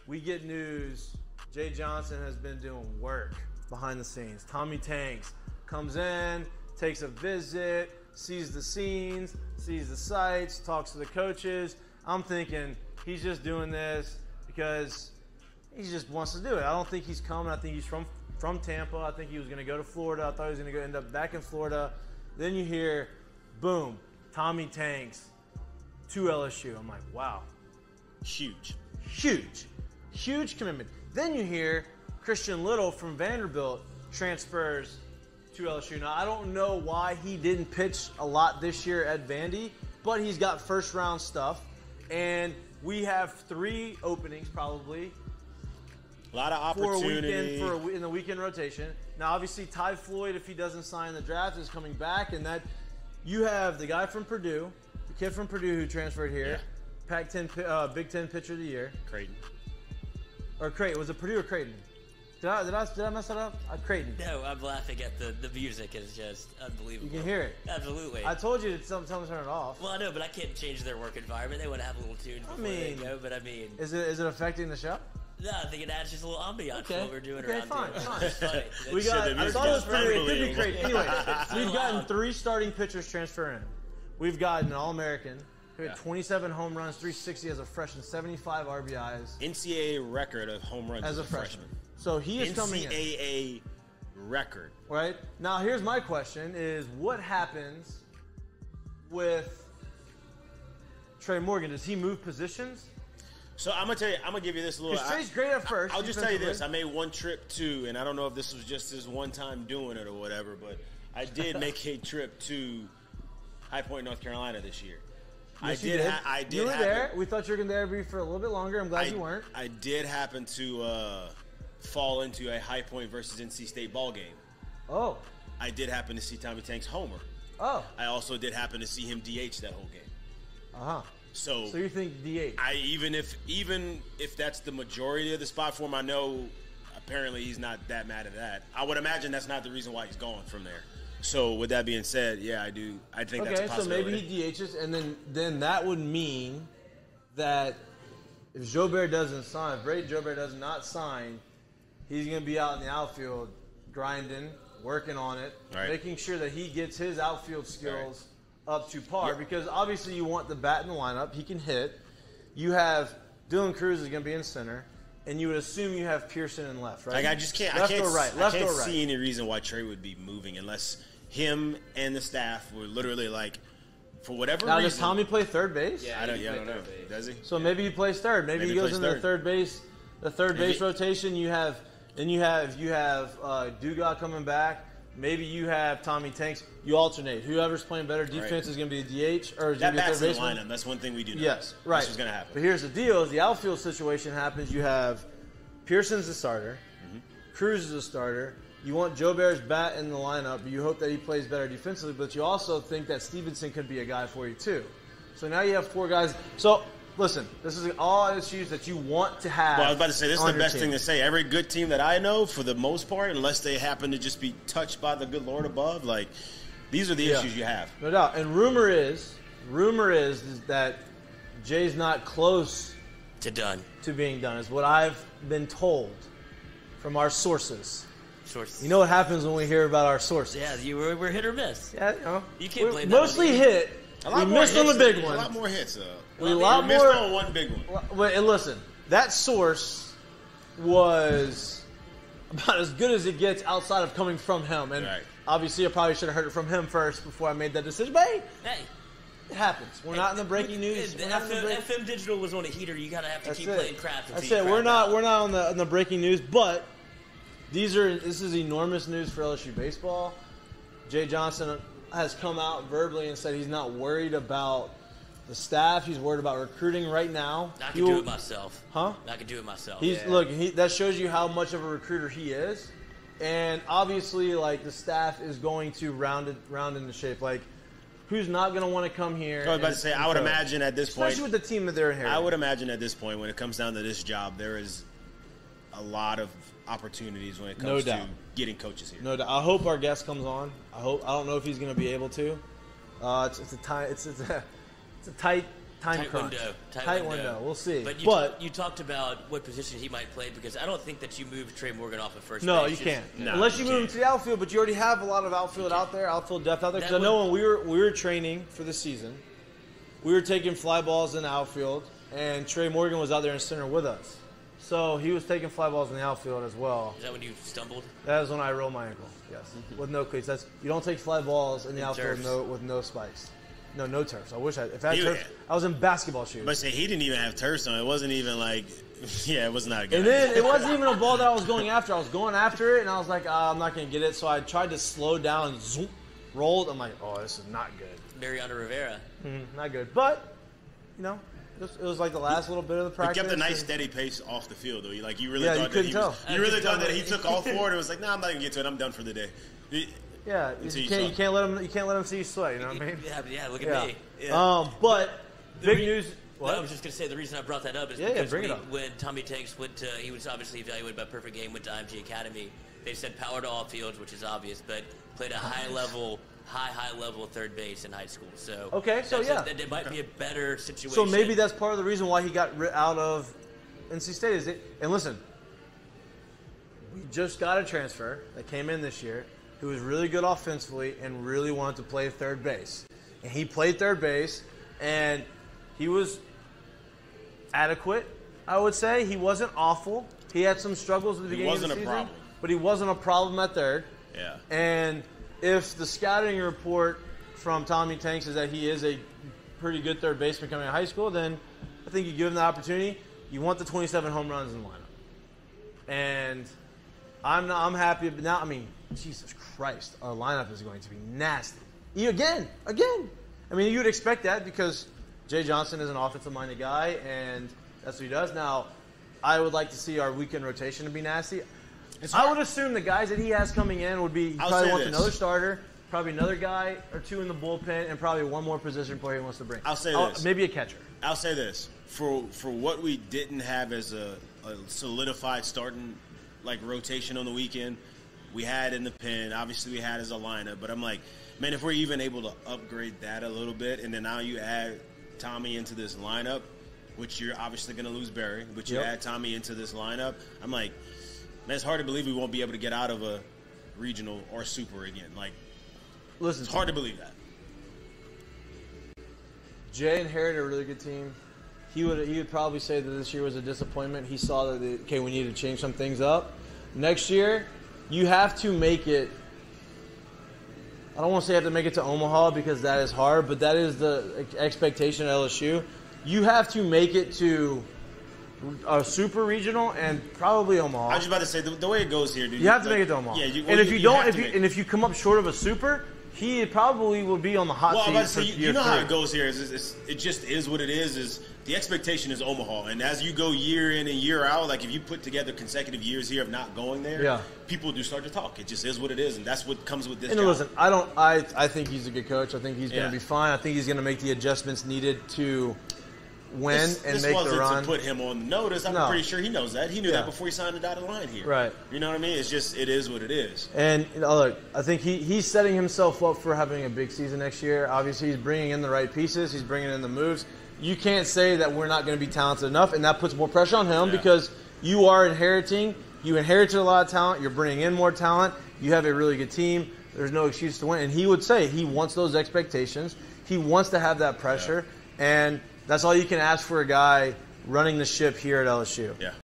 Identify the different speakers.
Speaker 1: we get news. Jay Johnson has been doing work behind the scenes. Tommy Tanks comes in, takes a visit, sees the scenes, sees the sights, talks to the coaches. I'm thinking he's just doing this because he just wants to do it. I don't think he's coming. I think he's from Tampa. I think he was going to go to Florida. I thought he was going to end up back in Florida. Then you hear, boom, Tommy Tanks to LSU. I'm like, wow.
Speaker 2: Huge
Speaker 1: commitment. Then you hear Christian Little from Vanderbilt transfers to LSU. Now, I don't know why he didn't pitch a lot this year at Vandy, but he's got first-round stuff. And we have 3 openings probably.
Speaker 2: A lot of opportunity.
Speaker 1: In the weekend rotation. Now, obviously, Ty Floyd, if he doesn't sign the draft, is coming back. And that you have the guy from Purdue, the kid from Purdue who transferred here,
Speaker 2: Yeah.
Speaker 1: Pac-10, Big Ten Pitcher of the Year.
Speaker 2: Creighton.
Speaker 1: Or Creighton. Was it Purdue or Creighton? Did I mess that up? Creighton.
Speaker 3: No, I'm laughing at the music. Is just unbelievable.
Speaker 1: You can hear it.
Speaker 3: Absolutely.
Speaker 1: I told you to tell them to turn it off.
Speaker 3: Well, I know, but I can't change their work environment. They want to have a little tune before they go. But I mean,
Speaker 1: is it affecting the show?
Speaker 3: No, I think it adds just a little ambiance to what we're doing around
Speaker 1: fine,
Speaker 3: here.
Speaker 1: fine.
Speaker 3: It's funny.
Speaker 1: We got. I thought it was pretty. It could be great. Anyway,
Speaker 3: So
Speaker 1: we've gotten
Speaker 3: loud.
Speaker 1: 3 starting pitchers transfer in. We've gotten an All-American who had 27 home runs, 360 as a freshman, 75 RBIs
Speaker 2: NCAA record of home runs
Speaker 1: as a freshman. So he is coming in.
Speaker 2: NCAA record.
Speaker 1: Right? Now, here's my question is what happens with Trey Morgan? Does he move positions?
Speaker 2: So I'm gonna give you this little.
Speaker 1: Because Trey's great at first.
Speaker 2: I'll just tell you this: I made one trip to, and I don't know if this was just this one time doing it or whatever, but I did make a trip to High Point, North Carolina this year.
Speaker 1: Yes,
Speaker 2: I did.
Speaker 1: You were there. We thought you were going to be for a little bit longer. I'm glad you weren't.
Speaker 2: I did happen to fall into a High Point versus NC State ball game.
Speaker 1: Oh.
Speaker 2: I did happen to see Tommy Tanks homer.
Speaker 1: Oh.
Speaker 2: I also did happen to see him DH that whole game.
Speaker 1: Uh-huh.
Speaker 2: So
Speaker 1: you think DH?
Speaker 2: Even if that's the majority of the spot for him, I know apparently he's not that mad at that. I would imagine that's not the reason why he's gone from there. So with that being said, yeah, I do. I think that's a possibility.
Speaker 1: So maybe he DHs, and then that would mean that if Jobert doesn't sign, if Brady Jobert does not sign, he's going to be out in the outfield grinding, working on it, making sure that he gets his outfield skills up to par.
Speaker 2: Yep.
Speaker 1: Because obviously you want the bat in the lineup. He can hit. You have Dylan Cruz is going to be in center. And you would assume you have Pearson in left, right?
Speaker 2: Like I just can't.
Speaker 1: Left
Speaker 2: I can't,
Speaker 1: or right?
Speaker 2: I can't see any reason why Trey would be moving unless him and the staff were literally like, for whatever reason.
Speaker 1: Now does Tommy play third base?
Speaker 3: Yeah,
Speaker 2: I don't know. Does he?
Speaker 1: So maybe he plays third. Maybe he goes into the third base rotation. You have Dugas coming back. Maybe you have Tommy Tanks. You alternate. Whoever's playing better defense is going to be a DH or is
Speaker 2: that
Speaker 1: going to be a
Speaker 2: bat's
Speaker 1: third
Speaker 2: in the
Speaker 1: baseman.
Speaker 2: lineup. That's one thing we do know.
Speaker 1: Yes, right.
Speaker 2: This is going to happen.
Speaker 1: But here's the deal: is the outfield situation happens. You have Pearson's the starter. Cruz is a starter. You want Jobert's bat in the lineup, but you hope that he plays better defensively. But you also think that Stevenson could be a guy for you too. So now you have 4 guys. So listen, this is all issues that you want to have.
Speaker 2: Well, I was about to say, this is the best
Speaker 1: team.
Speaker 2: thing to say. Every good team that I know, for the most part, unless they happen to just be touched by the good Lord above, like, these are the issues you have.
Speaker 1: No doubt. And rumor is that Jay's not close to being done, is what I've been told from our sources. You know what happens when we hear about our sources?
Speaker 3: Yeah, we're hit or miss.
Speaker 1: Yeah, you know.
Speaker 3: You can't blame
Speaker 1: mostly hit. We missed on the big one.
Speaker 2: A lot more hits.
Speaker 1: We missed
Speaker 2: on one big one.
Speaker 1: And listen, that source was about as good as it gets outside of coming from him. And obviously, I probably should have heard it from him first before I made that decision. But hey, it happens. We're not in the breaking news.
Speaker 3: FM Digital was on a heater. You gotta have to keep playing crap.
Speaker 1: That's it. We're not on the breaking news, but this is enormous news for LSU baseball. Jay Johnson has come out verbally and said he's not worried about the staff. He's worried about recruiting right now.
Speaker 3: I can do it myself.
Speaker 1: Huh?
Speaker 3: I can do it myself.
Speaker 1: Look, that shows you how much of a recruiter he is. And obviously, like, the staff is going to round into shape. Like, who's not going to want to come here?
Speaker 2: I was about to say, I would imagine at this point,
Speaker 1: especially with the team that they're inheriting.
Speaker 2: I would imagine at this point, when it comes down to this job, there is a lot of opportunities when it comes to getting coaches here.
Speaker 1: No doubt. I hope our guest comes on. I don't know if he's going to be able to. It's a tight
Speaker 3: Tight
Speaker 1: crunch.
Speaker 3: window.
Speaker 1: Tight window. We'll see.
Speaker 3: But you talked about what position he might play because I don't think that you move Trey Morgan off at first
Speaker 1: No,
Speaker 3: base.
Speaker 1: you can't.
Speaker 2: No,
Speaker 1: Unless you
Speaker 2: you
Speaker 1: move him
Speaker 2: can't.
Speaker 1: to the outfield, but you already have a lot of outfield out there, outfield depth out there. Because I know when we were training for the season, we were taking fly balls in the outfield, and Trey Morgan was out there in center with us. So he was taking fly balls in the outfield as well.
Speaker 3: Is that when you stumbled?
Speaker 1: That is when I rolled my ankle. Yes, with no cleats. You don't take fly balls in the outfield
Speaker 3: turfs.
Speaker 1: with no spikes. No turfs. I wish if I had
Speaker 2: He-
Speaker 1: turfs, I was in basketball shoes.
Speaker 2: But say he didn't even have turfs on. It wasn't even like, yeah, it was not a good.
Speaker 1: And then it wasn't even a ball that I was going after. I was going after it, and I was like, I'm not going to get it. So I tried to slow down and zoom, rolled. I'm like, oh, this is not good.
Speaker 3: Mariano Rivera.
Speaker 1: Not good. But, it was like the last little bit of the
Speaker 2: He
Speaker 1: practice.
Speaker 2: kept a nice
Speaker 1: and-
Speaker 2: steady pace off the field, though. Like you really
Speaker 1: Yeah, you
Speaker 2: thought that
Speaker 1: couldn't
Speaker 2: he was,
Speaker 1: tell.
Speaker 2: you really thought that he took all four. And it was like, I'm not gonna get to it. I'm done for the day.
Speaker 1: Yeah,
Speaker 2: Until
Speaker 1: you
Speaker 2: you
Speaker 1: can't let him see you sweat. You know what I mean?
Speaker 3: Yeah, look at
Speaker 1: Yeah.
Speaker 3: me. Yeah.
Speaker 1: But big news.
Speaker 3: What? I was just going to say the reason I brought that up is
Speaker 1: Yeah,
Speaker 3: because
Speaker 1: bring it up.
Speaker 3: when Tommy Tanks went to, he was obviously evaluated by Perfect Game, went to IMG Academy. They said power to all fields, which is obvious, but played a high level third base in high school. So
Speaker 1: Okay, so
Speaker 3: that's
Speaker 1: yeah.
Speaker 3: that might be a better situation.
Speaker 1: So maybe that's part of the reason why he got out of NC State. And listen, we just got a transfer that came in this year who was really good offensively and really wanted to play third base. And he played third base, and he was adequate, I would say. He wasn't awful. He had some struggles at the beginning of the
Speaker 2: wasn't a
Speaker 1: season.
Speaker 2: problem.
Speaker 1: But he wasn't a problem at third.
Speaker 2: Yeah.
Speaker 1: And if the scouting report from Tommy Tanks is that he is a pretty good third baseman coming out of high school, then I think you give him the opportunity. You want the 27 home runs in the lineup. And I'm happy. But now, I mean, Jesus Christ, our lineup is going to be nasty. Again. I mean, you'd expect that because Jay Johnson is an offensive-minded guy, and that's what he does. Now, I would like to see our weekend rotation to be nasty. I would assume the guys that he has coming in would be, he
Speaker 2: I'll
Speaker 1: probably
Speaker 2: say
Speaker 1: wants
Speaker 2: this.
Speaker 1: another starter, probably another guy or two in the bullpen, and probably one more position player he wants to bring.
Speaker 2: I'll say this.
Speaker 1: Maybe a catcher.
Speaker 2: I'll say this for what we didn't have as a solidified starting like rotation on the weekend, we had in the pen. Obviously, we had as a lineup. But I'm like, man, if we're even able to upgrade that a little bit, and then now you add Tommy into this lineup, which you're obviously going to lose Barry, but you
Speaker 1: Yep.
Speaker 2: add Tommy into this lineup, I'm like, man, it's hard to believe we won't be able to get out of a regional or super again. Like,
Speaker 1: Listen,
Speaker 2: it's hard to believe that.
Speaker 1: Jay inherited a really good team. He would probably say that this year was a disappointment. He saw that we need to change some things up. Next year, you have to make it. I don't want to say you have to make it to Omaha because that is hard, but that is the expectation at LSU. You have to make it to a super regional and probably Omaha.
Speaker 2: I was just about to say the way it goes here, dude.
Speaker 1: You have to make it to Omaha.
Speaker 2: Yeah,
Speaker 1: and if you don't,
Speaker 2: have to make it.
Speaker 1: and if you come up short of a super, he probably will be on the hot
Speaker 2: Well, I'm
Speaker 1: seat
Speaker 2: about to
Speaker 1: for
Speaker 2: say,
Speaker 1: year
Speaker 2: you know how
Speaker 1: 3.
Speaker 2: it goes here. It just is what it is. Is the expectation is Omaha, and as you go year in and year out, like if you put together consecutive years here of not going there,
Speaker 1: Yeah.
Speaker 2: people do start to talk. It just is what it is, and that's what comes with this.
Speaker 1: And
Speaker 2: job.
Speaker 1: listen, I think he's a good coach. I think he's going
Speaker 2: Yeah.
Speaker 1: to be fine. I think he's going to make the adjustments needed to win
Speaker 2: this
Speaker 1: and make
Speaker 2: wasn't
Speaker 1: the run.
Speaker 2: to put him on the notice. I'm
Speaker 1: No.
Speaker 2: pretty sure he knows that. He knew
Speaker 1: Yeah.
Speaker 2: that before he signed the dotted line here.
Speaker 1: Right.
Speaker 2: You know what I mean? It's just it is what it is.
Speaker 1: And look, I think he's setting himself up for having a big season next year. Obviously, he's bringing in the right pieces. He's bringing in the moves. You can't say that we're not going to be talented enough, and that puts more pressure on him
Speaker 2: Yeah.
Speaker 1: because you are inheriting. You inherited a lot of talent. You're bringing in more talent. You have a really good team. There's no excuse to win. And he would say he wants those expectations. He wants to have that pressure, and that's all you can ask for a guy running the ship here at LSU.
Speaker 2: Yeah.